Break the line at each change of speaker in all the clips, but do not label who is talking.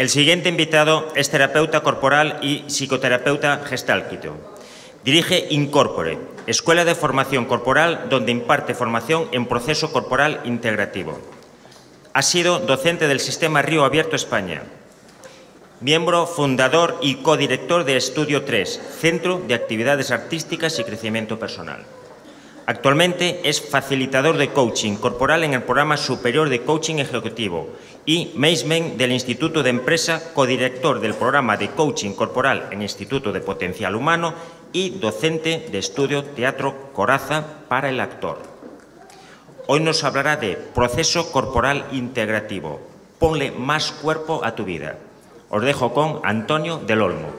El siguiente invitado es terapeuta corporal y psicoterapeuta gestáltico. Dirige Incorpore, escuela de formación corporal donde imparte formación en proceso corporal integrativo. Ha sido docente del Sistema Río Abierto España. Miembro fundador y codirector de Estudio 3, Centro de Actividades Artísticas y Crecimiento Personal. Actualmente es facilitador de coaching corporal en el Programa Superior de Coaching Ejecutivo y management del Instituto de Empresa, codirector del Programa de Coaching Corporal en Instituto de Potencial Humano y docente de Estudio Teatro Coraza para el actor. Hoy nos hablará de proceso corporal integrativo. Ponle más cuerpo a tu vida. Os dejo con Antonio del Olmo.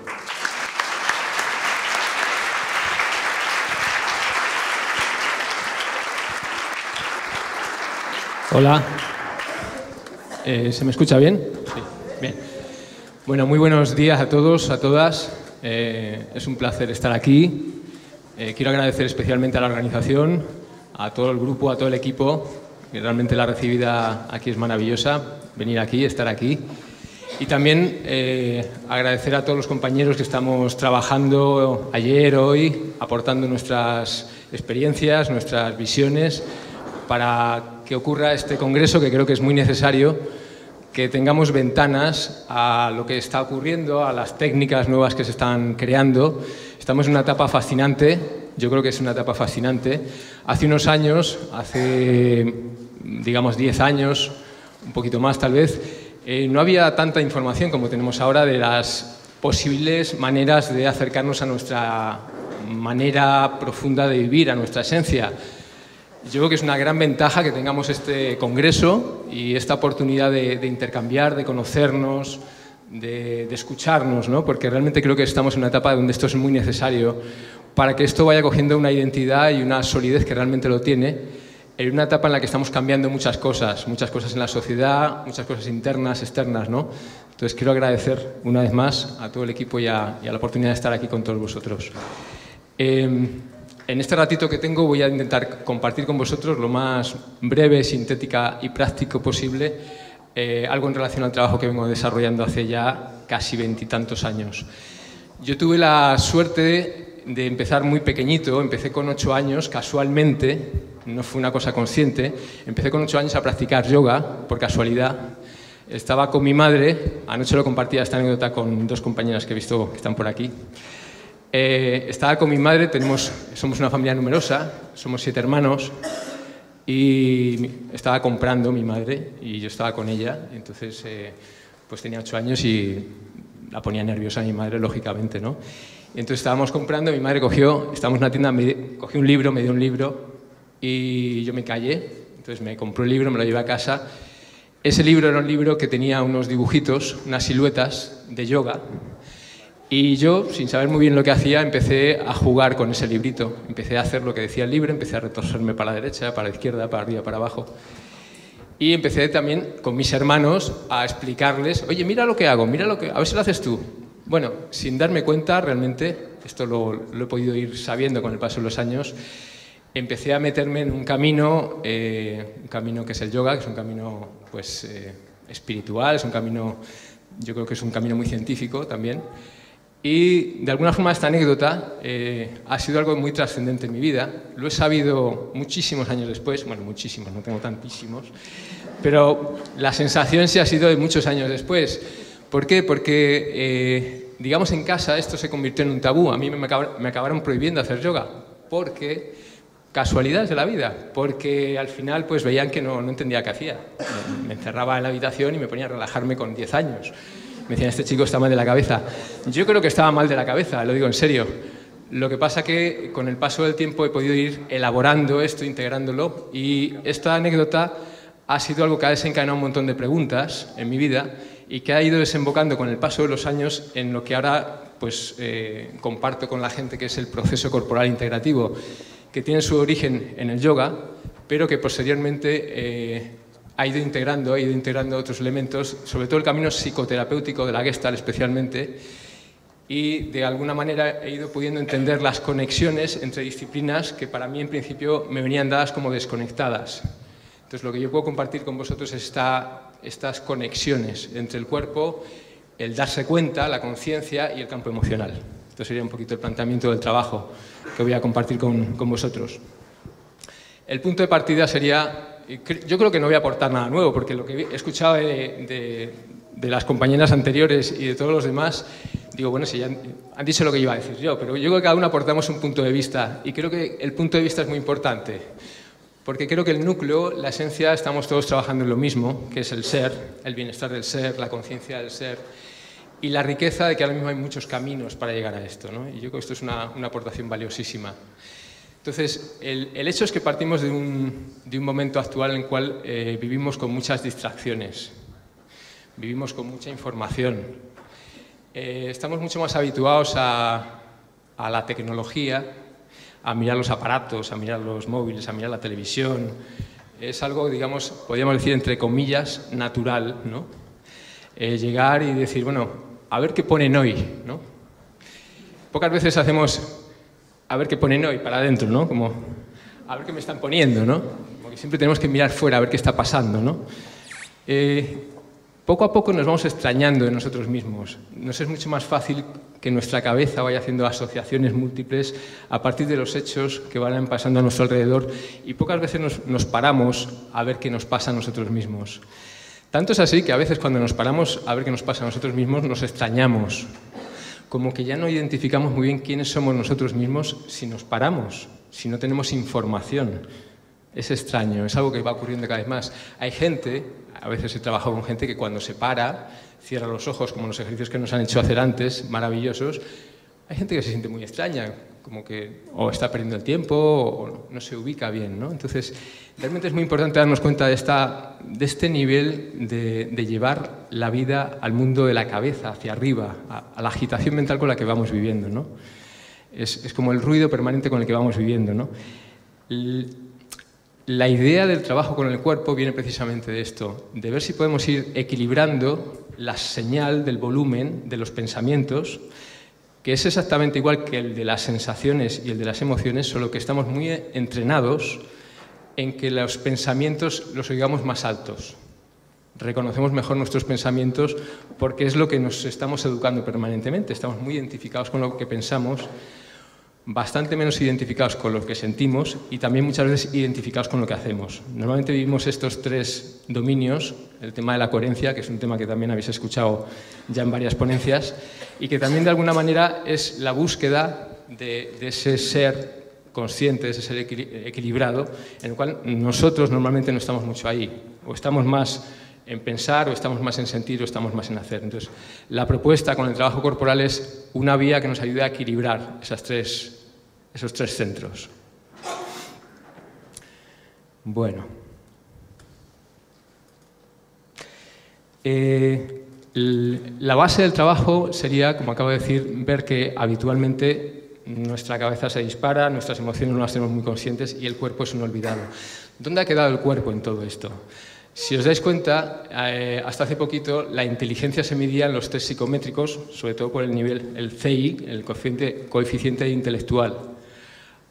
Hola. ¿Se me escucha bien? Sí. Bien. Bueno, muy buenos días a todos, a todas. Es un placer estar aquí. Quiero agradecer especialmente a la organización, a todo el grupo, a todo el equipo, que realmente la recibida aquí es maravillosa, venir aquí, estar aquí. Y también agradecer a todos los compañeros que estamos trabajando ayer, hoy, aportando nuestras experiencias, nuestras visiones, para que ocurra este congreso, que creo que es muy necesario, que tengamos ventanas a lo que está ocurriendo, a las técnicas nuevas que se están creando. Estamos en una etapa fascinante, yo creo que es una etapa fascinante. Hace unos años, hace digamos 10 años, un poquito más tal vez, no había tanta información como tenemos ahora de las posibles maneras de acercarnos a nuestra manera profunda de vivir, a nuestra esencia. Yo creo que es una gran ventaja que tengamos este congreso y esta oportunidad de intercambiar, de conocernos, de escucharnos, ¿no? Porque realmente creo que estamos en una etapa donde esto es muy necesario para que esto vaya cogiendo una identidad y una solidez que realmente lo tiene, en una etapa en la que estamos cambiando muchas cosas en la sociedad, muchas cosas internas, externas, ¿no? Entonces quiero agradecer una vez más a todo el equipo y a la oportunidad de estar aquí con todos vosotros. En este ratito que tengo voy a intentar compartir con vosotros lo más breve, sintética y práctico posible algo en relación al trabajo que vengo desarrollando hace ya casi 20 y tantos años. Yo tuve la suerte de empezar muy pequeñito, empecé con 8 años, casualmente, no fue una cosa consciente, empecé con 8 años a practicar yoga, por casualidad. Estaba con mi madre, anoche lo compartía esta anécdota con dos compañeras que he visto que están por aquí. Estaba con mi madre, somos una familia numerosa, somos 7 hermanos, y estaba comprando mi madre y yo estaba con ella. Entonces pues tenía 8 años y la ponía nerviosa mi madre, lógicamente, ¿no? Entonces estábamos comprando, mi madre estábamos en una tienda, cogió un libro, me dio un libro y yo me callé. Entonces me compró el libro, me lo llevé a casa. Ese libro era un libro que tenía unos dibujitos, unas siluetas de yoga. Y yo, sin saber muy bien lo que hacía, empecé a jugar con ese librito. Empecé a hacer lo que decía el libro, empecé a retorcerme para la derecha, para la izquierda, para arriba, para abajo. Y empecé también con mis hermanos a explicarles, oye, mira lo que hago, mira a ver si lo haces tú. Bueno, sin darme cuenta, realmente, esto lo he podido ir sabiendo con el paso de los años, empecé a meterme en un camino que es el yoga, que es un camino pues, espiritual, es un camino, yo creo que es un camino muy científico también. Y de alguna forma esta anécdota ha sido algo muy trascendente en mi vida. Lo he sabido muchísimos años después, bueno, muchísimos, no tengo tantísimos, pero la sensación sí ha sido de muchos años después. ¿Por qué? Porque, digamos, en casa esto se convirtió en un tabú. A mí me acabaron prohibiendo hacer yoga, porque casualidades de la vida, porque al final pues veían que no entendía qué hacía. Me encerraba en la habitación y me ponía a relajarme con 10 años. Me decían, este chico está mal de la cabeza. Yo creo que estaba mal de la cabeza, lo digo en serio. Lo que pasa que con el paso del tiempo he podido ir elaborando esto, integrándolo, y esta anécdota ha sido algo que ha desencadenado un montón de preguntas en mi vida y que ha ido desembocando con el paso de los años en lo que ahora pues, comparto con la gente, que es el proceso corporal integrativo, que tiene su origen en el yoga, pero que posteriormente ha ido integrando otros elementos, sobre todo el camino psicoterapéutico de la Gestalt especialmente, y de alguna manera he ido pudiendo entender las conexiones entre disciplinas que para mí en principio me venían dadas como desconectadas. Entonces lo que yo puedo compartir con vosotros es estas conexiones entre el cuerpo el darse cuenta, la conciencia y el campo emocional. Esto sería un poquito el planteamiento del trabajo que voy a compartir con vosotros. El punto de partida sería, yo creo que no voy a aportar nada nuevo, porque lo que he escuchado de las compañeras anteriores y de todos los demás, digo, bueno, si ya han dicho lo que iba a decir yo, pero yo creo que cada uno aportamos un punto de vista, y creo que el punto de vista es muy importante, porque creo que el núcleo, la esencia, estamos todos trabajando en lo mismo, que es el ser, el bienestar del ser, la conciencia del ser, y la riqueza de que ahora mismo hay muchos caminos para llegar a esto, ¿no? Y yo creo que esto es una aportación valiosísima. Entonces, el hecho es que partimos de un momento actual en el cual vivimos con muchas distracciones, vivimos con mucha información, estamos mucho más habituados a la tecnología, a mirar los aparatos, a mirar los móviles, a mirar la televisión. Es algo, digamos, podríamos decir entre comillas, natural, ¿no? Llegar y decir, bueno, a ver qué ponen hoy, ¿no? Pocas veces hacemos a ver qué ponen hoy para adentro, ¿no? Como a ver qué me están poniendo, ¿no? Porque siempre tenemos que mirar fuera a ver qué está pasando, ¿no? Poco a poco nos vamos extrañando de nosotros mismos. Nos es mucho más fácil que nuestra cabeza vaya haciendo asociaciones múltiples a partir de los hechos que van pasando a nuestro alrededor, y pocas veces nos paramos a ver qué nos pasa a nosotros mismos. Tanto es así que a veces cuando nos paramos a ver qué nos pasa a nosotros mismos nos extrañamos, como que ya no identificamos muy bien quiénes somos nosotros mismos si nos paramos, si no tenemos información. Es extraño, es algo que va ocurriendo cada vez más. Hay gente, a veces he trabajado con gente que cuando se para, cierra los ojos, como los ejercicios que nos han hecho hacer antes, maravillosos. Hay gente que se siente muy extraña, como que o está perdiendo el tiempo o no se ubica bien, ¿no? Entonces, realmente es muy importante darnos cuenta de este nivel de llevar la vida al mundo de la cabeza, hacia arriba, a la agitación mental con la que vamos viviendo, ¿no? Es como el ruido permanente con el que vamos viviendo, ¿no? La idea del trabajo con el cuerpo viene precisamente de esto, de ver si podemos ir equilibrando la señal del volumen de los pensamientos, que es exactamente igual que el de las sensaciones y el de las emociones, solo que estamos muy entrenados en que los pensamientos los oigamos más altos. Reconocemos mejor nuestros pensamientos porque es lo que nos estamos educando permanentemente. Estamos muy identificados con lo que pensamos, bastante menos identificados con lo que sentimos y también muchas veces identificados con lo que hacemos. Normalmente vivimos estos tres dominios, el tema de la coherencia, que es un tema que también habéis escuchado ya en varias ponencias, y que también de alguna manera es la búsqueda de ese ser consciente, de ese ser equilibrado, en el cual nosotros normalmente no estamos mucho ahí, o estamos más en pensar, o estamos más en sentir, o estamos más en hacer. Entonces, la propuesta con el trabajo corporal es una vía que nos ayude a equilibrar esos tres centros. Bueno. La base del trabajo sería, como acabo de decir, ver que habitualmente nuestra cabeza se dispara, nuestras emociones no las tenemos muy conscientes y el cuerpo es un olvidado. ¿Dónde ha quedado el cuerpo en todo esto? Si os dais cuenta, hasta hace poquito la inteligencia se medía en los test psicométricos, sobre todo por el nivel, el CI, el coeficiente intelectual.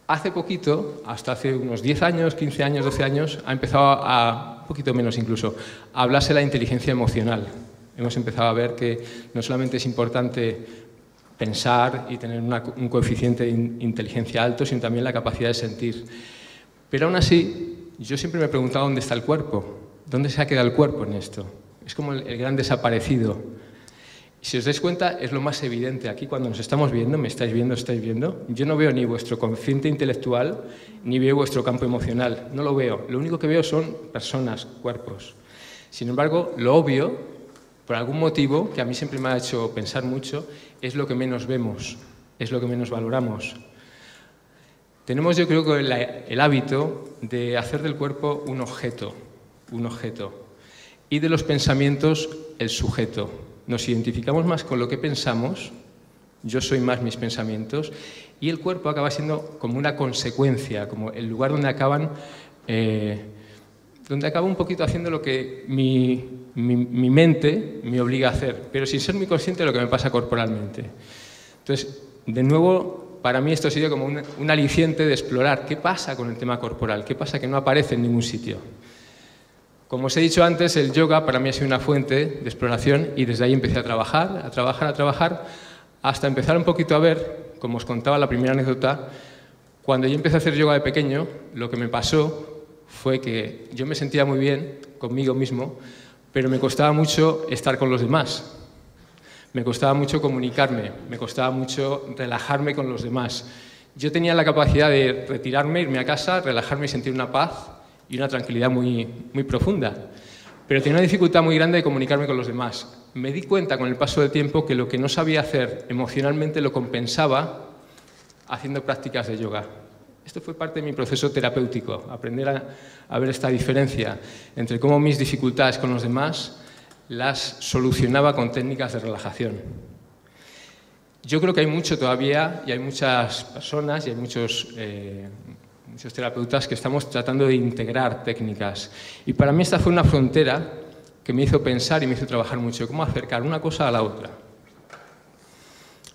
Hace poquito, hasta hace unos 10 años, 15 años, 12 años, ha empezado un poquito menos incluso, a hablarse de la inteligencia emocional. Hemos empezado a ver que no solamente es importante pensar y tener un coeficiente de inteligencia alto, sino también la capacidad de sentir. Pero aún así, yo siempre me he preguntado dónde está el cuerpo. ¿Dónde se ha quedado el cuerpo en esto? Es como el gran desaparecido. Y si os dais cuenta, es lo más evidente. Aquí cuando nos estamos viendo, me estáis viendo, yo no veo ni vuestro coeficiente intelectual, ni veo vuestro campo emocional. No lo veo. Lo único que veo son personas, cuerpos. Sin embargo, lo obvio, por algún motivo, que a mí siempre me ha hecho pensar mucho, es lo que menos vemos, es lo que menos valoramos. Tenemos, yo creo, el hábito de hacer del cuerpo un objeto, y de los pensamientos el sujeto. Nos identificamos más con lo que pensamos, yo soy más mis pensamientos, y el cuerpo acaba siendo como una consecuencia, como el lugar donde acaba un poquito haciendo lo que mi mente me obliga a hacer, pero sin ser muy consciente de lo que me pasa corporalmente. Entonces, de nuevo, para mí esto ha sido como un aliciente de explorar qué pasa con el tema corporal, qué pasa que no aparece en ningún sitio. Como os he dicho antes, el yoga para mí ha sido una fuente de exploración y desde ahí empecé a trabajar, hasta empezar un poquito a ver, como os contaba la primera anécdota, cuando yo empecé a hacer yoga de pequeño, lo que me pasó fue que yo me sentía muy bien conmigo mismo, pero me costaba mucho estar con los demás. Me costaba mucho comunicarme, me costaba mucho relajarme con los demás. Yo tenía la capacidad de retirarme, irme a casa, relajarme y sentir una paz y una tranquilidad muy profunda. Pero tenía una dificultad muy grande de comunicarme con los demás. Me di cuenta con el paso del tiempo que lo que no sabía hacer emocionalmente lo compensaba haciendo prácticas de yoga. Esto fue parte de mi proceso terapéutico, aprender a ver esta diferencia entre cómo mis dificultades con los demás las solucionaba con técnicas de relajación. Yo creo que hay mucho todavía y hay muchas personas y hay muchos terapeutas que estamos tratando de integrar técnicas. Y para mí esta fue una frontera que me hizo pensar y me hizo trabajar mucho, cómo acercar una cosa a la otra.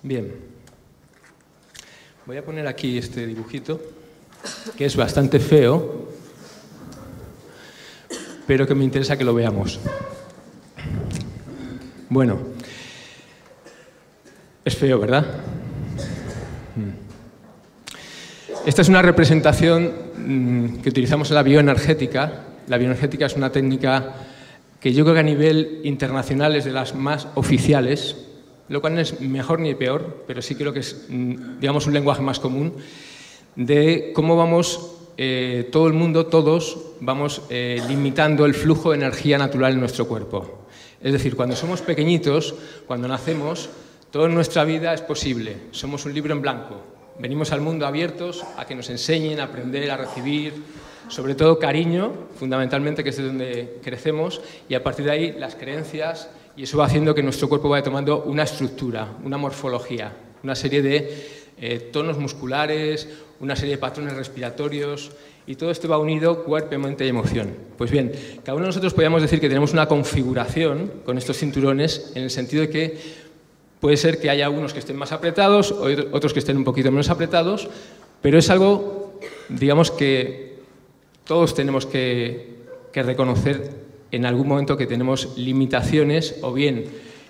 Bien, voy a poner aquí este dibujito, que es bastante feo, pero que me interesa que lo veamos. Bueno, es feo, ¿verdad? Esta es una representación que utilizamos en la bioenergética. La bioenergética es una técnica que yo creo que a nivel internacional es de las más oficiales, lo cual no es mejor ni peor, pero sí creo que es, digamos, un lenguaje más común de cómo vamos, todo el mundo, todos, vamos limitando el flujo de energía natural en nuestro cuerpo. Es decir, cuando somos pequeñitos, cuando nacemos, toda nuestra vida es posible. Somos un libro en blanco. Venimos al mundo abiertos a que nos enseñen, a aprender, a recibir, sobre todo cariño, fundamentalmente, que es de donde crecemos, y a partir de ahí las creencias, y eso va haciendo que nuestro cuerpo vaya tomando una estructura, una morfología, una serie de tonos musculares, una serie de patrones respiratorios, y todo esto va unido cuerpo, mente y emoción. Pues bien, cada uno de nosotros podríamos decir que tenemos una configuración con estos cinturones, en el sentido de que puede ser que haya algunos que estén más apretados, otros que estén un poquito menos apretados, pero es algo, digamos, que todos tenemos que reconocer en algún momento que tenemos limitaciones, o bien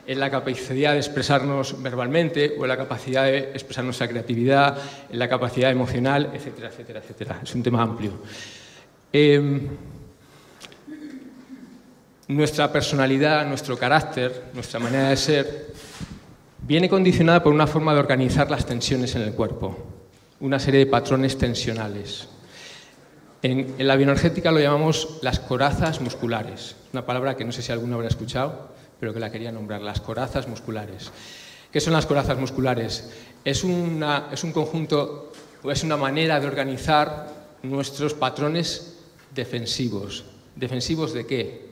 en la capacidad de expresarnos verbalmente, o en la capacidad de expresar nuestra creatividad, en la capacidad emocional, etcétera, etcétera, etcétera. Es un tema amplio. Nuestra personalidad, nuestro carácter, nuestra manera de ser, viene condicionada por una forma de organizar las tensiones en el cuerpo, una serie de patrones tensionales. En la bioenergética lo llamamos las corazas musculares, una palabra que no sé si alguno habrá escuchado, pero que la quería nombrar, las corazas musculares. ¿Qué son las corazas musculares? Es un conjunto, o es una manera de organizar nuestros patrones defensivos. ¿Defensivos de qué?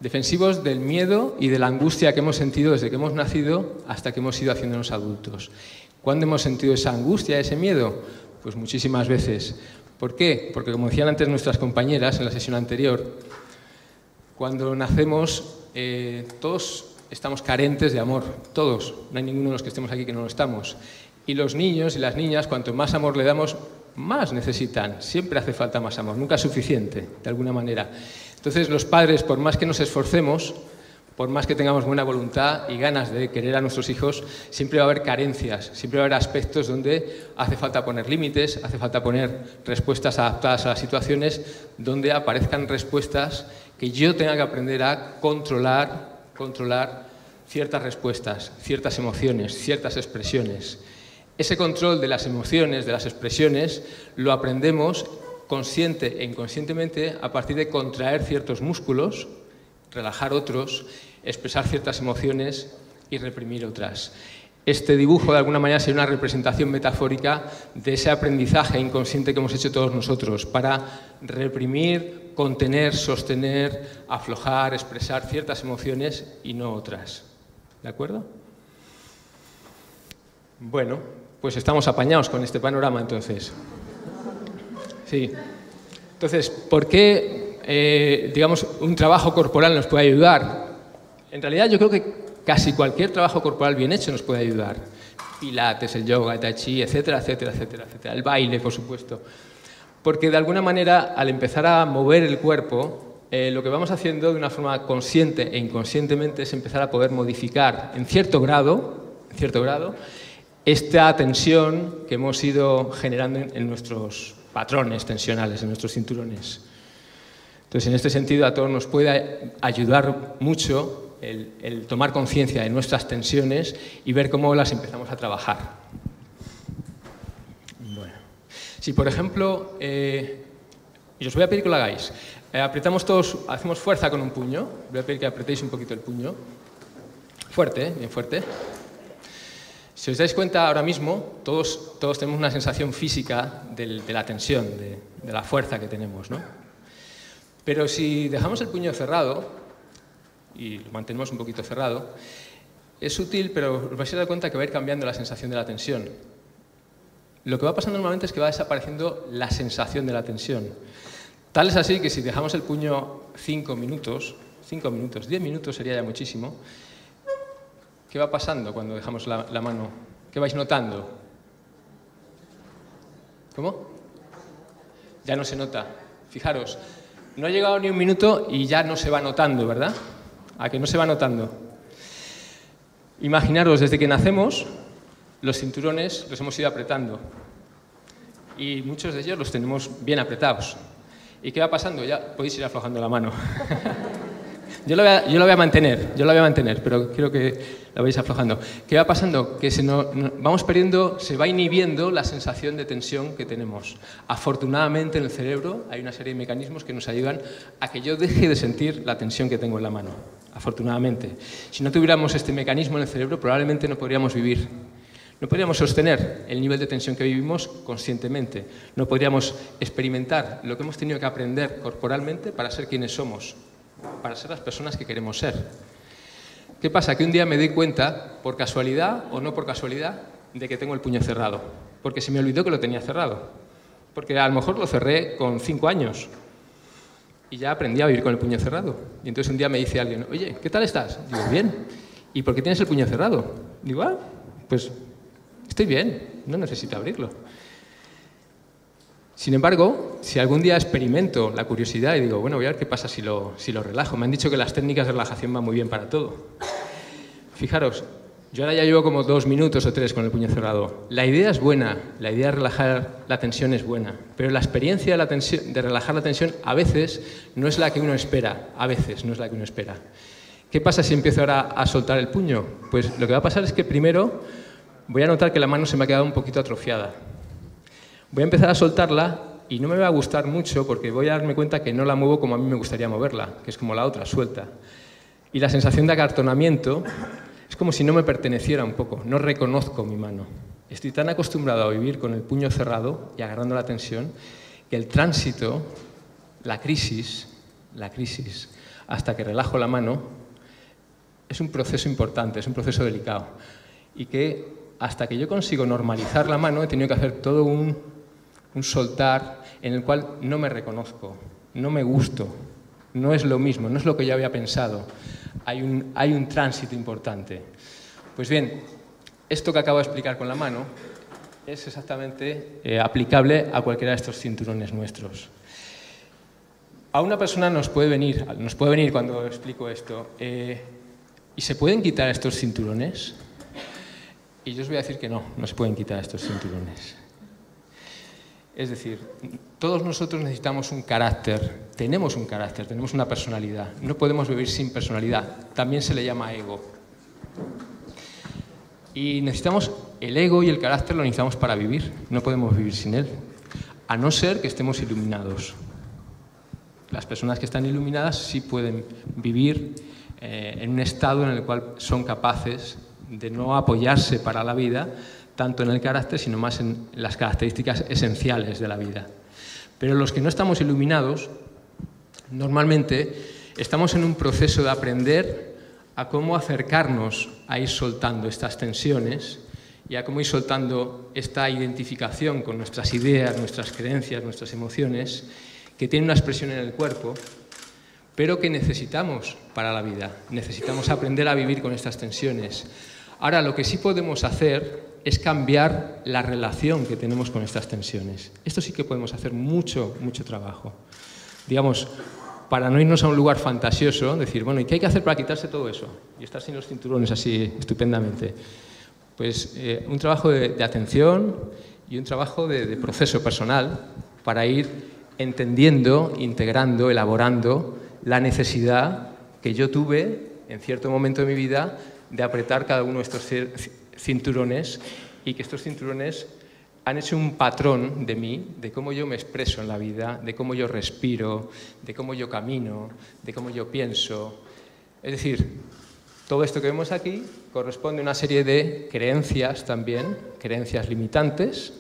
Defensivos del miedo y de la angustia que hemos sentido desde que hemos nacido hasta que hemos ido haciéndonos adultos. ¿Cuándo hemos sentido esa angustia, ese miedo? Pues muchísimas veces. ¿Por qué? Porque, como decían antes nuestras compañeras en la sesión anterior, cuando nacemos todos estamos carentes de amor, todos. No hay ninguno de los que estemos aquí que no lo estamos. Y los niños y las niñas, cuanto más amor le damos, más necesitan. Siempre hace falta más amor, nunca es suficiente, de alguna manera. Entonces, los padres, por más que nos esforcemos, por más que tengamos buena voluntad y ganas de querer a nuestros hijos, siempre va a haber carencias, siempre va a haber aspectos donde hace falta poner límites, hace falta poner respuestas adaptadas a las situaciones, donde aparezcan respuestas que yo tenga que aprender a controlar ciertas respuestas, ciertas emociones, ciertas expresiones. Ese control de las emociones, de las expresiones, lo aprendemos consciente e inconscientemente a partir de contraer ciertos músculos, relajar otros, expresar ciertas emociones y reprimir otras. Este dibujo, de alguna manera, sería una representación metafórica de ese aprendizaje inconsciente que hemos hecho todos nosotros para reprimir, contener, sostener, aflojar, expresar ciertas emociones y no otras. ¿De acuerdo? Bueno, pues estamos apañados con este panorama, entonces. Sí. Entonces, ¿por qué, digamos, un trabajo corporal nos puede ayudar? En realidad, yo creo que casi cualquier trabajo corporal bien hecho nos puede ayudar. Pilates, el yoga, el tai chi, etcétera, etcétera, etcétera, etcétera. El baile, por supuesto. Porque de alguna manera, al empezar a mover el cuerpo, lo que vamos haciendo de una forma consciente e inconscientemente es empezar a poder modificar en cierto grado, esta tensión que hemos ido generando en nuestros patrones tensionales, en nuestros cinturones. Entonces, en este sentido, a todos nos puede ayudar mucho el tomar conciencia de nuestras tensiones y ver cómo las empezamos a trabajar. Bueno, si por ejemplo, y os voy a pedir que lo hagáis, apretamos todos, hacemos fuerza con un puño, voy a pedir que apretéis un poquito el puño, fuerte, bien fuerte. Si os dais cuenta ahora mismo, todos tenemos una sensación física de la tensión, de la fuerza que tenemos, ¿no? Pero si dejamos el puño cerrado, y lo mantenemos un poquito cerrado, es sutil, pero os vais a dar cuenta que va a ir cambiando la sensación de la tensión. Lo que va pasando normalmente es que va desapareciendo la sensación de la tensión. Tal es así que si dejamos el puño 5 minutos, 10 minutos sería ya muchísimo, ¿qué va pasando cuando dejamos la mano? ¿Qué vais notando? ¿Cómo? Ya no se nota. Fijaros, no ha llegado ni un minuto y ya no se va notando, ¿verdad? ¿A que no se va notando? Imaginaros, desde que nacemos, los cinturones los hemos ido apretando. Y muchos de ellos los tenemos bien apretados. ¿Y qué va pasando? Ya podéis ir aflojando la mano. Yo lo voy a mantener, pero quiero que la vais aflojando. ¿Qué va pasando? Que vamos perdiendo, se va inhibiendo la sensación de tensión que tenemos. Afortunadamente en el cerebro hay una serie de mecanismos que nos ayudan a que yo deje de sentir la tensión que tengo en la mano. Afortunadamente. Si no tuviéramos este mecanismo en el cerebro, probablemente no podríamos vivir. No podríamos sostener el nivel de tensión que vivimos conscientemente. No podríamos experimentar lo que hemos tenido que aprender corporalmente para ser quienes somos, para ser las personas que queremos ser. ¿Qué pasa? Que un día me doy cuenta, por casualidad o no por casualidad, de que tengo el puño cerrado. Porque se me olvidó que lo tenía cerrado. Porque a lo mejor lo cerré con 5 años y ya aprendí a vivir con el puño cerrado. Y entonces un día me dice alguien, oye, ¿qué tal estás? Digo, bien. ¿Y por qué tienes el puño cerrado? Digo, pues estoy bien, no necesito abrirlo. Sin embargo, si algún día experimento la curiosidad y digo, bueno, voy a ver qué pasa si lo relajo. Me han dicho que las técnicas de relajación van muy bien para todo. Fijaros, yo ahora ya llevo como 2 minutos o 3 con el puño cerrado. La idea es buena, la idea de relajar la tensión es buena, pero la experiencia de relajar la tensión a veces no es la que uno espera, ¿Qué pasa si empiezo ahora a soltar el puño? Pues lo que va a pasar es que primero voy a notar que la mano se me ha quedado un poquito atrofiada. Voy a empezar a soltarla y no me va a gustar mucho porque voy a darme cuenta que no la muevo como a mí me gustaría moverla, que es como la otra, suelta. Y la sensación de acartonamiento es como si no me perteneciera un poco, no reconozco mi mano. Estoy tan acostumbrado a vivir con el puño cerrado y agarrando la tensión que el tránsito, la crisis, hasta que relajo la mano, es un proceso importante, es un proceso delicado. Y que hasta que yo consigo normalizar la mano he tenido que hacer todo un soltar en el cual no me reconozco, no me gusto, no es lo mismo, no es lo que yo había pensado. Hay un tránsito importante. Pues bien, esto que acabo de explicar con la mano es exactamente aplicable a cualquiera de estos cinturones nuestros. A una persona nos puede venir cuando explico esto, ¿y se pueden quitar estos cinturones? Y yo os voy a decir que no se pueden quitar estos cinturones. Es decir, todos nosotros necesitamos un carácter, tenemos un carácter, tenemos una personalidad. No podemos vivir sin personalidad, también se le llama ego. Y necesitamos el ego y el carácter lo necesitamos para vivir, no podemos vivir sin él, a no ser que estemos iluminados. Las personas que están iluminadas sí pueden vivir en un estado en el cual son capaces de no apoyarse para la vida tanto en el carácter, sino más en las características esenciales de la vida. Pero los que no estamos iluminados, normalmente estamos en un proceso de aprender a cómo acercarnos a ir soltando estas tensiones y a cómo ir soltando esta identificación con nuestras ideas, nuestras creencias, nuestras emociones, que tienen una expresión en el cuerpo, pero que necesitamos para la vida. Necesitamos aprender a vivir con estas tensiones. Ahora, lo que sí podemos hacer es cambiar la relación que tenemos con estas tensiones. Esto sí que podemos hacer mucho trabajo. Digamos, para no irnos a un lugar fantasioso, decir, bueno, ¿y qué hay que hacer para quitarse todo eso? Y estar sin los cinturones así estupendamente. Pues un trabajo de atención y un trabajo de proceso personal para ir entendiendo, integrando, elaborando la necesidad que yo tuve en cierto momento de mi vida de apretar cada uno de estos cinturones y que estos cinturones han hecho un patrón de mí, de cómo yo me expreso en la vida, de cómo yo respiro, de cómo yo camino, de cómo yo pienso. Es decir, todo esto que vemos aquí corresponde a una serie de creencias también, creencias limitantes,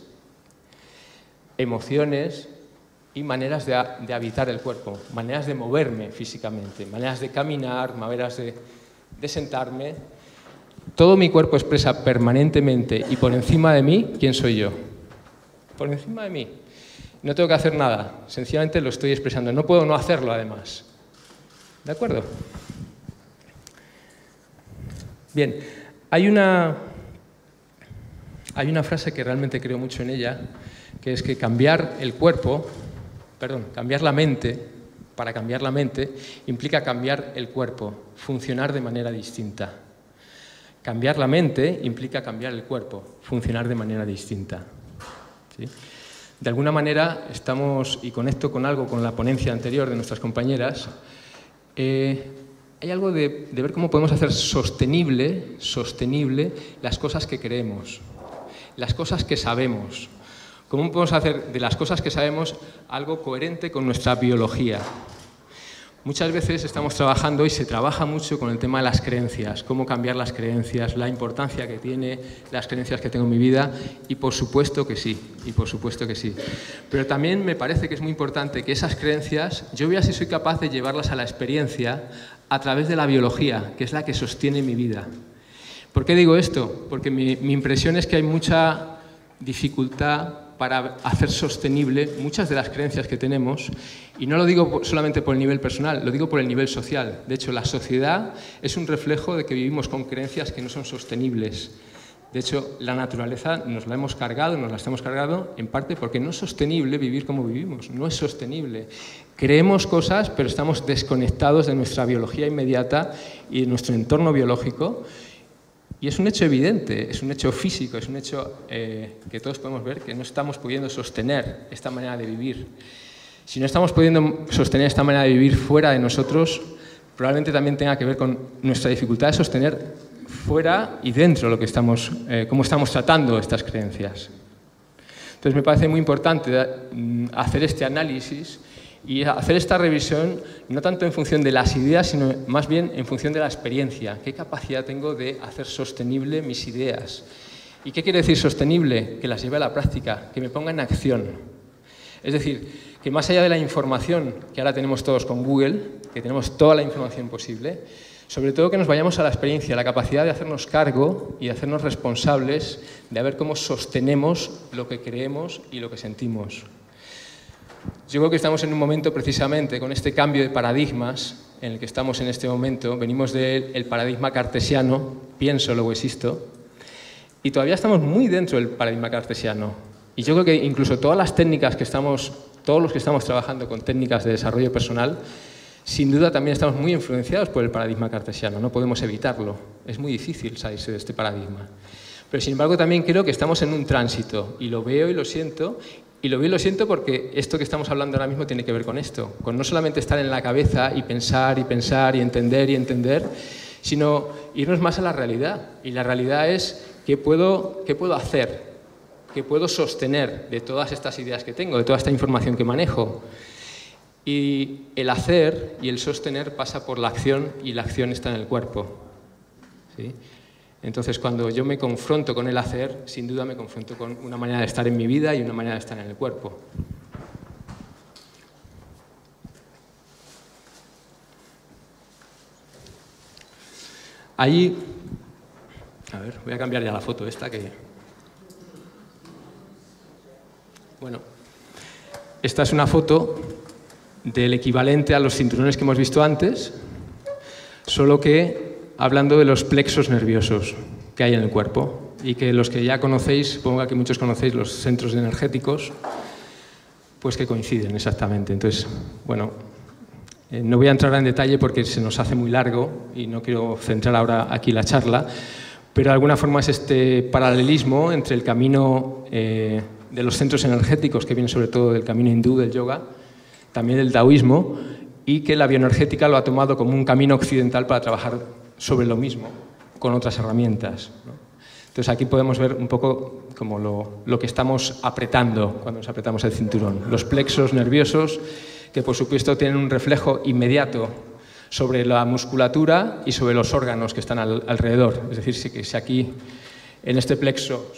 emociones y maneras de habitar el cuerpo, maneras de moverme físicamente, maneras de caminar, maneras de sentarme. Todo mi cuerpo expresa permanentemente y por encima de mí quién soy yo. Por encima de mí. No tengo que hacer nada, sencillamente lo estoy expresando. No puedo no hacerlo, además. ¿De acuerdo? Bien, hay una frase que realmente creo mucho en ella, que es que cambiar la mente, para cambiar la mente, implica cambiar el cuerpo, funcionar de manera distinta. Cambiar la mente implica cambiar el cuerpo, funcionar de manera distinta. ¿Sí? De alguna manera estamos, y conecto con algo con la ponencia anterior de nuestras compañeras, hay algo de ver cómo podemos hacer sostenible las cosas que creemos, las cosas que sabemos. ¿Cómo podemos hacer de las cosas que sabemos algo coherente con nuestra biología? Muchas veces estamos trabajando y se trabaja mucho con el tema de las creencias, cómo cambiar las creencias, la importancia que tiene las creencias que tengo en mi vida, y por supuesto que sí, Pero también me parece que es muy importante que esas creencias, yo vea si soy capaz de llevarlas a la experiencia a través de la biología, que es la que sostiene mi vida. ¿Por qué digo esto? Porque mi impresión es que hay mucha dificultad para hacer sostenible muchas de las creencias que tenemos, y no lo digo solamente por el nivel personal, lo digo por el nivel social. De hecho, la sociedad es un reflejo de que vivimos con creencias que no son sostenibles. De hecho, la naturaleza nos la estamos cargando en parte porque no es sostenible vivir como vivimos, no es sostenible. Creemos cosas, pero estamos desconectados de nuestra biología inmediata y de nuestro entorno biológico. Y es un hecho evidente, es un hecho físico, es un hecho que todos podemos ver, que no estamos pudiendo sostener esta manera de vivir. Si no estamos pudiendo sostener esta manera de vivir fuera de nosotros, probablemente también tenga que ver con nuestra dificultad de sostener fuera y dentro lo que cómo estamos tratando estas creencias. Entonces me parece muy importante hacer este análisis y hacer esta revisión no tanto en función de las ideas, sino más bien en función de la experiencia. ¿Qué capacidad tengo de hacer sostenible mis ideas? ¿Y qué quiere decir sostenible? Que las lleve a la práctica, que me ponga en acción. Es decir, que más allá de la información que ahora tenemos todos con Google, que tenemos toda la información posible, sobre todo que nos vayamos a la experiencia, a la capacidad de hacernos cargo y de hacernos responsables de ver cómo sostenemos lo que creemos y lo que sentimos. Yo creo que estamos en un momento precisamente con este cambio de paradigmas en el que estamos en este momento. Venimos del paradigma cartesiano, pienso, luego existo, y todavía estamos muy dentro del paradigma cartesiano. Y yo creo que incluso todas las técnicas todos los que estamos trabajando con técnicas de desarrollo personal, sin duda también estamos muy influenciados por el paradigma cartesiano, no podemos evitarlo, es muy difícil salirse de este paradigma. Pero sin embargo también creo que estamos en un tránsito, y lo veo y lo siento. Y lo veo y lo siento porque esto que estamos hablando ahora mismo tiene que ver con esto, con no solamente estar en la cabeza y pensar y entender, sino irnos más a la realidad. Y la realidad es qué puedo hacer, qué puedo sostener de todas estas ideas que tengo, de toda esta información que manejo. Y el hacer y el sostener pasa por la acción, y la acción está en el cuerpo. ¿Sí? Entonces, cuando yo me confronto con el hacer, sin duda me confronto con una manera de estar en mi vida y una manera de estar en el cuerpo. Allí, a ver, voy a cambiar ya la foto esta que... Bueno, esta es una foto del equivalente a los cinturones que hemos visto antes, solo que hablando de los plexos nerviosos que hay en el cuerpo, y que los que ya conocéis, supongo que muchos conocéis los centros energéticos, pues que coinciden exactamente. Entonces, bueno, No voy a entrar en detalle porque se nos hace muy largo y no quiero centrar ahora aquí la charla, pero de alguna forma es este paralelismo entre el camino de los centros energéticos, que viene sobre todo del camino hindú, del yoga, también del taoísmo, y que la bioenergética lo ha tomado como un camino occidental para trabajar sobre lo mismo, con otras herramientas, ¿no? Entonces aquí podemos ver un poco como lo que estamos apretando cuando nos apretamos el cinturón. Los plexos nerviosos, que por supuesto tienen un reflejo inmediato sobre la musculatura y sobre los órganos que están alrededor. Es decir, si aquí en este plexo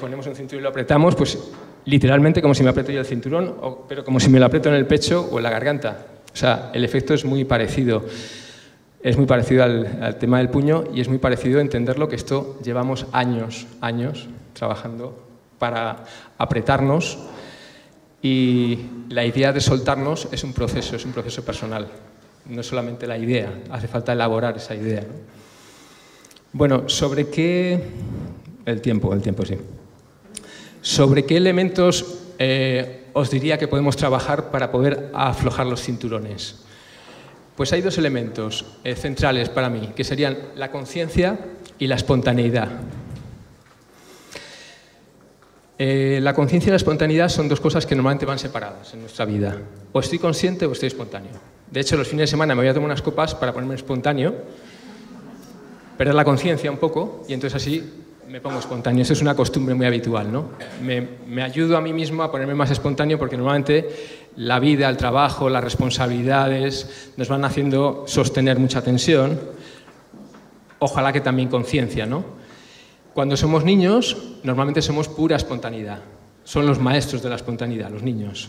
ponemos un cinturón y lo apretamos, pues literalmente como si me aprieto yo el cinturón, pero como si me lo aprieto en el pecho o en la garganta. O sea, el efecto es muy parecido. Es muy parecido al tema del puño y es muy parecido a entenderlo, que esto llevamos años trabajando para apretarnos, y la idea de soltarnos es un proceso personal. No es solamente la idea, hace falta elaborar esa idea, ¿no? Bueno, ¿sobre qué? El tiempo, sí. ¿Sobre qué elementos os diría que podemos trabajar para poder aflojar los cinturones? Pues hay dos elementos centrales para mí, que serían la conciencia y la espontaneidad. La conciencia y la espontaneidad son dos cosas que normalmente van separadas en nuestra vida. O estoy consciente o estoy espontáneo. De hecho, los fines de semana me voy a tomar unas copas para ponerme espontáneo, perder la conciencia un poco, y entonces así me pongo espontáneo. Eso es una costumbre muy habitual, ¿no? Me ayudo a mí mismo a ponerme más espontáneo, porque normalmente la vida, el trabajo, las responsabilidades nos van haciendo sostener mucha tensión. Ojalá que también conciencia, ¿no? Cuando somos niños, normalmente somos pura espontaneidad. Son los maestros de la espontaneidad, los niños.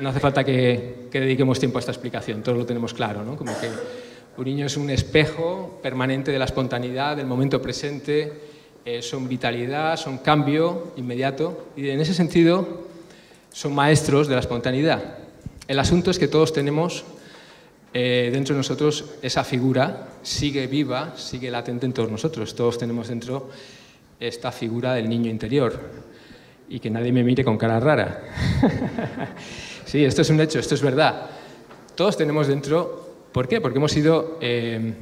No hace falta que dediquemos tiempo a esta explicación, todos lo tenemos claro, ¿no? Como que un niño es un espejo permanente de la espontaneidad, del momento presente, son vitalidad, son cambio inmediato, y en ese sentido son maestros de la espontaneidad. El asunto es que todos tenemos dentro de nosotros esa figura, sigue viva, sigue latente en todos nosotros. Todos tenemos dentro esta figura del niño interior, y que nadie me mire con cara rara. Sí, esto es un hecho, esto es verdad. Todos tenemos dentro. ¿Por qué? Porque hemos sido,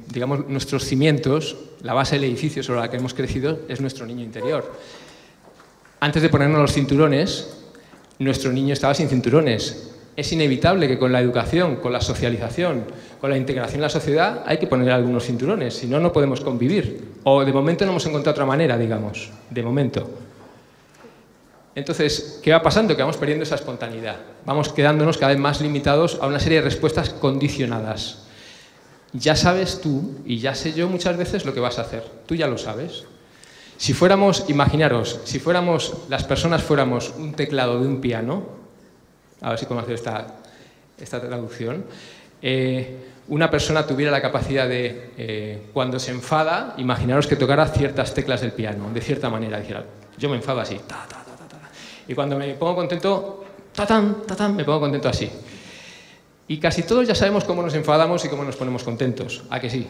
digamos, nuestros cimientos, la base del edificio sobre la que hemos crecido es nuestro niño interior. Antes de ponernos los cinturones, nuestro niño estaba sin cinturones. Es inevitable que con la educación, con la socialización, con la integración en la sociedad, hay que poner algunos cinturones, si no, no podemos convivir. O de momento no hemos encontrado otra manera, digamos, de momento. Entonces, ¿qué va pasando? Que vamos perdiendo esa espontaneidad. Vamos quedándonos cada vez más limitados a una serie de respuestas condicionadas. Ya sabes tú, y ya sé yo muchas veces lo que vas a hacer. Tú ya lo sabes. Si fuéramos, imaginaros, si fuéramos, las personas fuéramos un teclado de un piano, a ver si conocéis esta traducción, una persona tuviera la capacidad de, cuando se enfada, imaginaros que tocara ciertas teclas del piano, de cierta manera, dijera, yo me enfado así, ta, ta, ta. Y cuando me pongo contento, me pongo contento así. Y casi todos ya sabemos cómo nos enfadamos y cómo nos ponemos contentos. ¿A que sí?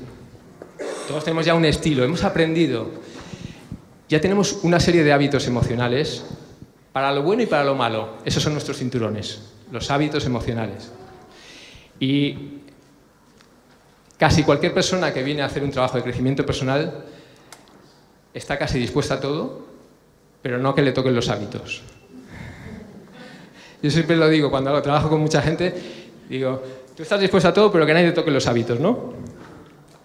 Todos tenemos ya un estilo, hemos aprendido. Ya tenemos una serie de hábitos emocionales, para lo bueno y para lo malo. Esos son nuestros cinturones, los hábitos emocionales. Y casi cualquier persona que viene a hacer un trabajo de crecimiento personal está casi dispuesta a todo, pero no a que le toquen los hábitos. Yo siempre lo digo, cuando trabajo con mucha gente, digo, tú estás dispuesto a todo, pero que nadie te toque los hábitos, ¿no?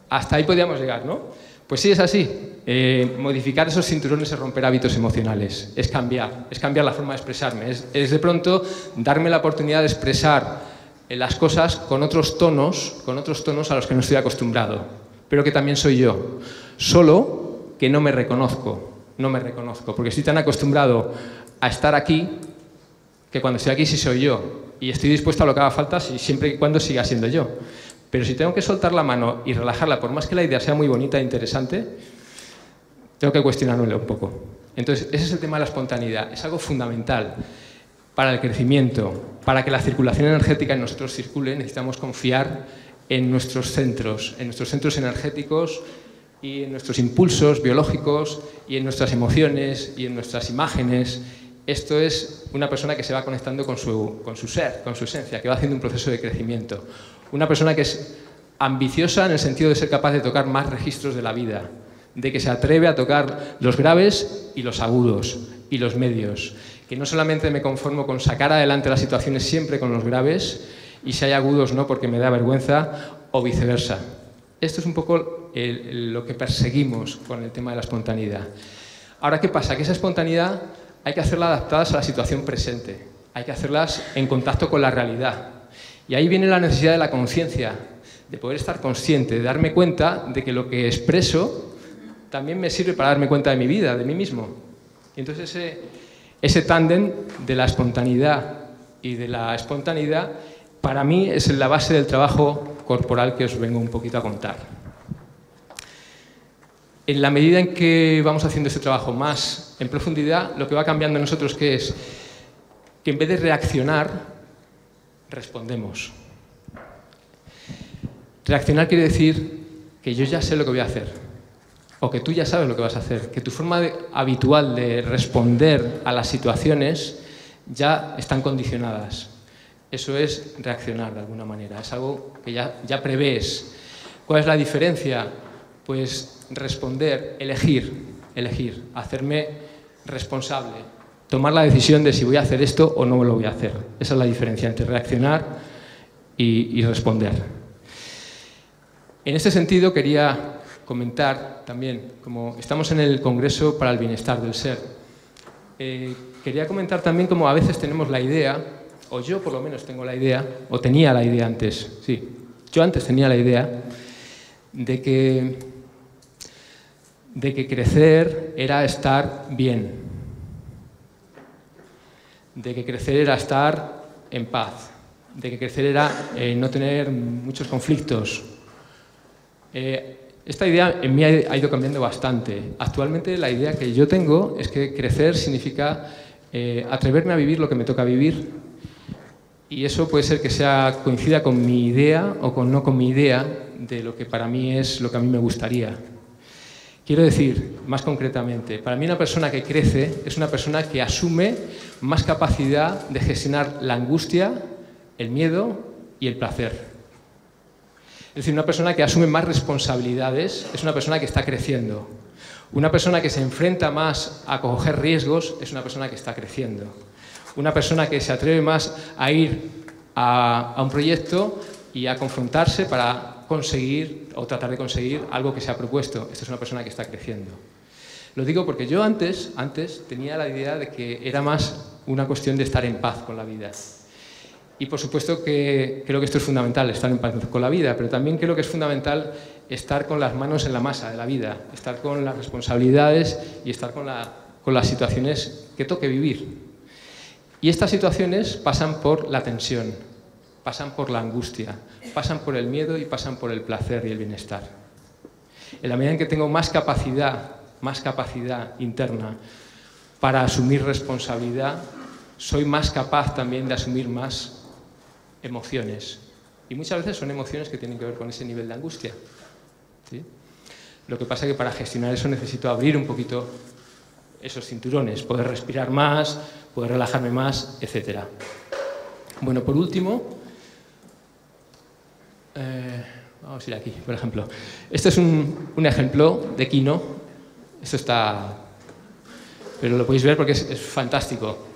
Hasta ahí podríamos llegar, ¿no? Pues sí, es así. Modificar esos cinturones es romper hábitos emocionales, es cambiar la forma de expresarme, es de pronto darme la oportunidad de expresar las cosas con otros tonos a los que no estoy acostumbrado, pero que también soy yo, solo que no me reconozco, porque estoy tan acostumbrado a estar aquí, que cuando estoy aquí sí soy yo, y estoy dispuesto a lo que haga falta siempre y cuando siga siendo yo. Pero si tengo que soltar la mano y relajarla, por más que la idea sea muy bonita e interesante, tengo que cuestionármelo un poco. Entonces, ese es el tema de la espontaneidad. Es algo fundamental para el crecimiento, para que la circulación energética en nosotros circule. Necesitamos confiar en nuestros centros energéticos y en nuestros impulsos biológicos y en nuestras emociones y en nuestras imágenes. Esto es una persona que se va conectando con su ser, con su esencia, que va haciendo un proceso de crecimiento. Una persona que es ambiciosa en el sentido de ser capaz de tocar más registros de la vida, de que se atreve a tocar los graves y los agudos y los medios, que no solamente me conformo con sacar adelante las situaciones siempre con los graves y si hay agudos no porque me da vergüenza o viceversa. Esto es un poco lo que perseguimos con el tema de la espontaneidad. Ahora, ¿qué pasa? Que esa espontaneidad hay que hacerla adaptadas a la situación presente, hay que hacerlas en contacto con la realidad. Y ahí viene la necesidad de la conciencia, de poder estar consciente, de darme cuenta de que lo que expreso también me sirve para darme cuenta de mi vida, de mí mismo. Y entonces ese tándem de la espontaneidad y de la espontaneidad, para mí es la base del trabajo corporal que os vengo un poquito a contar. En la medida en que vamos haciendo este trabajo más en profundidad, lo que va cambiando en nosotros que es que en vez de reaccionar, respondemos. Reaccionar quiere decir que yo ya sé lo que voy a hacer, o que tú ya sabes lo que vas a hacer, que tu forma habitual de responder a las situaciones ya están condicionadas. Eso es reaccionar de alguna manera, es algo que ya prevés. ¿Cuál es la diferencia? Pues responder, elegir, hacerme responsable, tomar la decisión de si voy a hacer esto o no lo voy a hacer. Esa es la diferencia entre reaccionar y responder. En este sentido quería comentar también, como estamos en el Congreso para el Bienestar del Ser, quería comentar también como a veces tenemos la idea, o yo por lo menos tengo la idea, o tenía la idea antes, sí, yo antes tenía la idea de que crecer era estar bien, de que crecer era estar en paz, de que crecer era no tener muchos conflictos. Esta idea en mí ha ido cambiando bastante. Actualmente la idea que yo tengo es que crecer significa atreverme a vivir lo que me toca vivir, y eso puede ser que coincida con mi idea o no con mi idea de lo que para mí es lo que a mí me gustaría. Quiero decir, más concretamente, para mí una persona que crece es una persona que asume más capacidad de gestionar la angustia, el miedo y el placer. Es decir, una persona que asume más responsabilidades es una persona que está creciendo. Una persona que se enfrenta más a coger riesgos es una persona que está creciendo. Una persona que se atreve más a ir a un proyecto y a confrontarse para conseguir o tratar de conseguir algo que se ha propuesto. Esta es una persona que está creciendo. Lo digo porque yo antes tenía la idea de que era más una cuestión de estar en paz con la vida. Y por supuesto que creo que esto es fundamental, estar en paz con la vida, pero también creo que es fundamental estar con las manos en la masa de la vida, estar con las responsabilidades y estar con las situaciones que toque vivir. Y estas situaciones pasan por la tensión, pasan por la angustia, pasan por el miedo y pasan por el placer y el bienestar. En la medida en que tengo más capacidad interna para asumir responsabilidad, soy más capaz también de asumir más emociones. Y muchas veces son emociones que tienen que ver con ese nivel de angustia, ¿sí? Lo que pasa es que para gestionar eso necesito abrir un poquito esos cinturones, poder respirar más, poder relajarme más, etc. Bueno, por último, vamos a ir aquí, por ejemplo. Este es un ejemplo de Kino. Esto está... pero lo podéis ver porque es fantástico.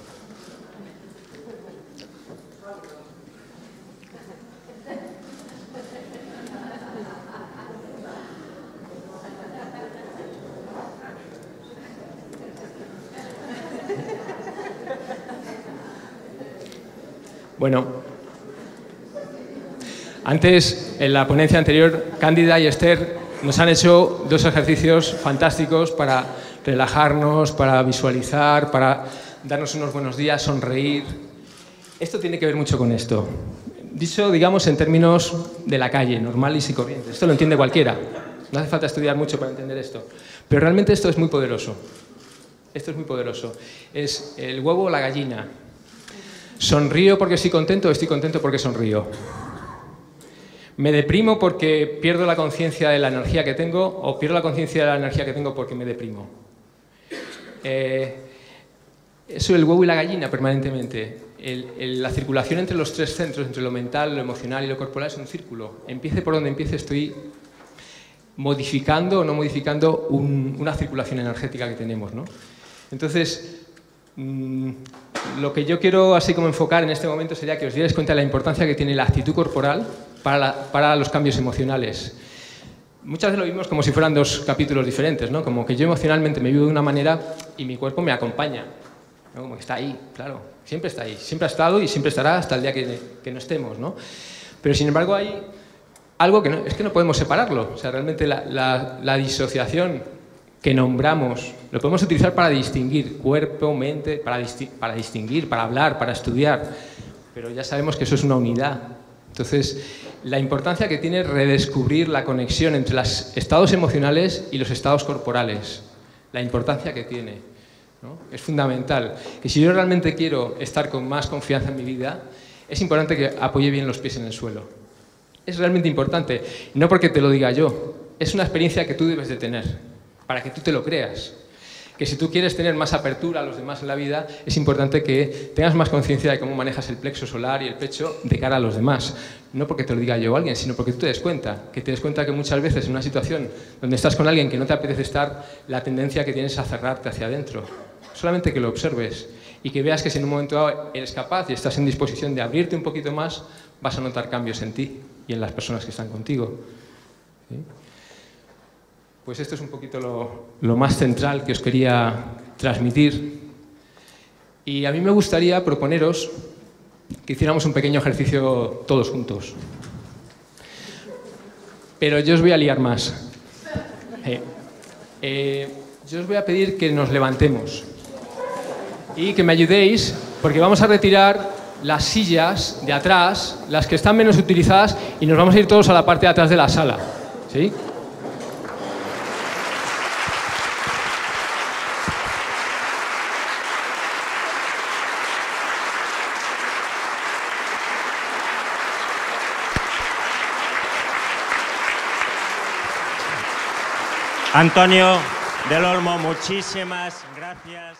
Bueno, antes, en la ponencia anterior, Cándida y Esther nos han hecho dos ejercicios fantásticos para relajarnos, para visualizar, para darnos unos buenos días, sonreír. Esto tiene que ver mucho con esto. Dicho, digamos, en términos de la calle, normales y corrientes. Esto lo entiende cualquiera. No hace falta estudiar mucho para entender esto. Pero realmente esto es muy poderoso. Esto es muy poderoso. Es el huevo o la gallina. ¿Sonrío porque estoy contento o estoy contento porque sonrío? ¿Me deprimo porque pierdo la conciencia de la energía que tengo o pierdo la conciencia de la energía que tengo porque me deprimo? Eso, el huevo y la gallina permanentemente. La circulación entre los tres centros, entre lo mental, lo emocional y lo corporal, es un círculo. Empiece por donde empiece, estoy modificando o no modificando una circulación energética que tenemos, ¿no? Entonces, lo que yo quiero así como enfocar en este momento sería que os dierais cuenta de la importancia que tiene la actitud corporal para los cambios emocionales. Muchas veces lo vimos como si fueran dos capítulos diferentes, ¿no? Como que yo emocionalmente me vivo de una manera y mi cuerpo me acompaña, ¿no? Como que está ahí, claro, siempre está ahí, siempre ha estado y siempre estará hasta el día que no estemos, ¿no? Pero sin embargo hay algo que es que no podemos separarlo. O sea, realmente la disociación que nombramos lo podemos utilizar para distinguir cuerpo, mente, para distinguir, para hablar, para estudiar, pero ya sabemos que eso es una unidad. Entonces, la importancia que tiene redescubrir la conexión entre los estados emocionales y los estados corporales, la importancia que tiene, ¿no? Es fundamental. Que si yo realmente quiero estar con más confianza en mi vida, es importante que apoye bien los pies en el suelo. Es realmente importante, no porque te lo diga yo, es una experiencia que tú debes de tener, para que tú te lo creas. Que si tú quieres tener más apertura a los demás en la vida, es importante que tengas más conciencia de cómo manejas el plexo solar y el pecho de cara a los demás. No porque te lo diga yo o alguien, sino porque tú te des cuenta. Que te des cuenta que muchas veces en una situación donde estás con alguien que no te apetece estar, la tendencia que tienes es a cerrarte hacia adentro. Solamente que lo observes y que veas que si en un momento dado eres capaz y estás en disposición de abrirte un poquito más, vas a notar cambios en ti y en las personas que están contigo. ¿Sí? Pues esto es un poquito lo más central que os quería transmitir. Y a mí me gustaría proponeros que hiciéramos un pequeño ejercicio todos juntos. Pero yo os voy a liar más. Yo os voy a pedir que nos levantemos y que me ayudéis, porque vamos a retirar las sillas de atrás, las que están menos utilizadas, y nos vamos a ir todos a la parte de atrás de la sala. ¿Sí?
Antonio del Olmo, muchísimas gracias.